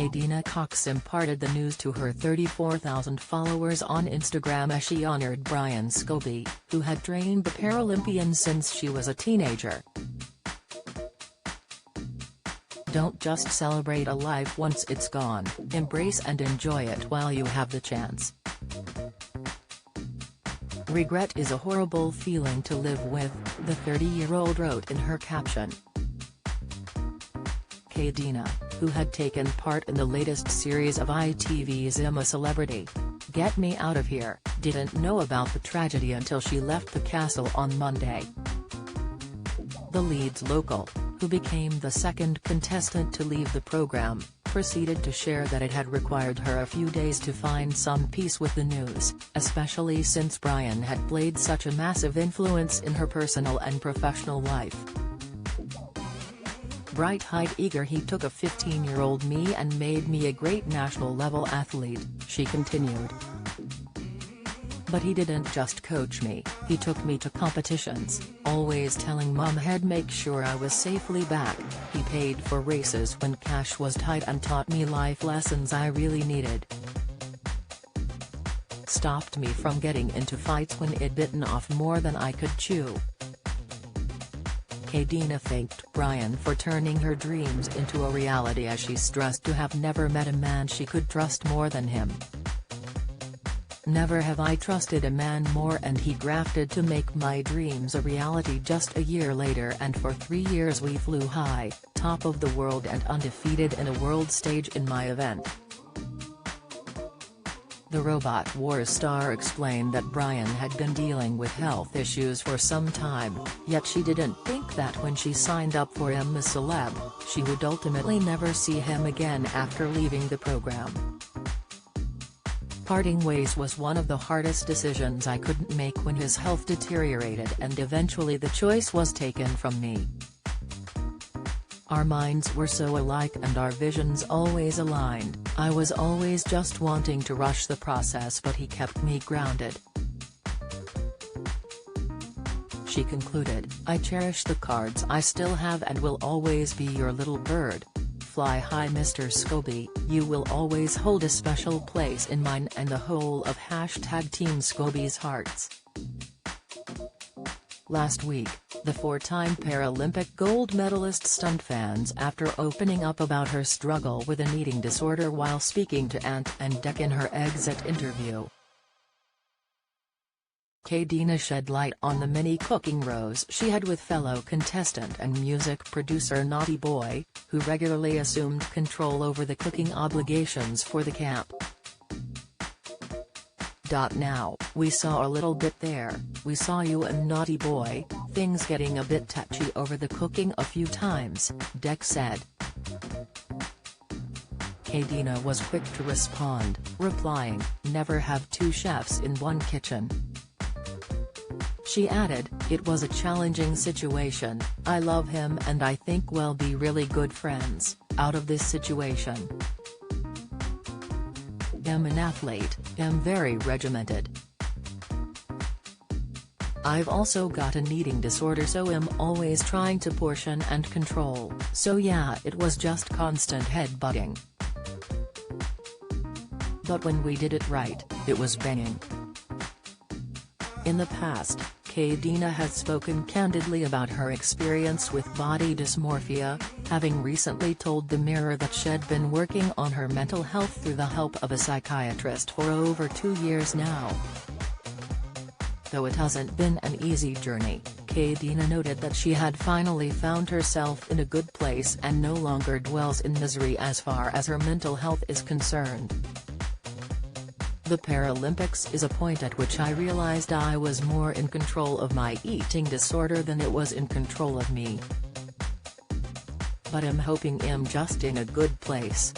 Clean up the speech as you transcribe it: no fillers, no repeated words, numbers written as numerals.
Kadeena Cox imparted the news to her 34,000 followers on Instagram as she honored Brian Scobie, who had trained the Paralympian since she was a teenager. Don't just celebrate a life once it's gone, embrace and enjoy it while you have the chance. Regret is a horrible feeling to live with, the 30-year-old wrote in her caption. Kadeena, who had taken part in the latest series of ITV's I'm a Celebrity, Get Me Out of Here, didn't know about the tragedy until she left the castle on Monday. The Leeds local, who became the second contestant to leave the programme, proceeded to share that it had required her a few days to find some peace with the news, especially since Brian had played such a massive influence in her personal and professional life. Bright-eyed eager, he took a 15-year-old me and made me a great national-level athlete, she continued. But he didn't just coach me, he took me to competitions, always telling Mum he'd make sure I was safely back. He paid for races when cash was tight and taught me life lessons I really needed. Stopped me from getting into fights when it'd bitten off more than I could chew. Kadeena thanked Brian for turning her dreams into a reality as she stressed to have never met a man she could trust more than him. Never have I trusted a man more, and he grafted to make my dreams a reality just a year later, and for 3 years we flew high, top of the world and undefeated in a world stage in my event. The Robot Wars star explained that Brian had been dealing with health issues for some time, yet she didn't think that when she signed up for I'm a Celeb, she would ultimately never see him again after leaving the program. Parting ways was one of the hardest decisions I couldn't make when his health deteriorated, and eventually the choice was taken from me. Our minds were so alike and our visions always aligned. I was always just wanting to rush the process, but he kept me grounded. She concluded, I cherish the cards I still have and will always be your little bird. Fly high, Mr. Scobie, you will always hold a special place in mine and the whole of #Team Scobie's hearts. Last week, the 4-time Paralympic gold medalist stunned fans after opening up about her struggle with an eating disorder while speaking to Ant and Dec in her exit interview. Kadeena shed light on the many cooking rows she had with fellow contestant and music producer Naughty Boy, who regularly assumed control over the cooking obligations for the camp. Now, we saw a little bit there, we saw you and Naughty Boy, things getting a bit touchy over the cooking a few times, Dec said. Kadeena was quick to respond, replying, never have two chefs in one kitchen. She added, it was a challenging situation, I love him and I think we'll be really good friends, out of this situation. I'm an athlete, I'm very regimented. I've also got an eating disorder, so I'm always trying to portion and control, so yeah, it was just constant headbutting. But when we did it right, it was banging. In the past, Kadeena has spoken candidly about her experience with body dysmorphia, having recently told The Mirror that she'd been working on her mental health through the help of a psychiatrist for over 2 years now. Though it hasn't been an easy journey, Kadeena noted that she had finally found herself in a good place and no longer dwells in misery as far as her mental health is concerned. The Paralympics is a point at which I realized I was more in control of my eating disorder than it was in control of me. But I'm hoping I'm just in a good place.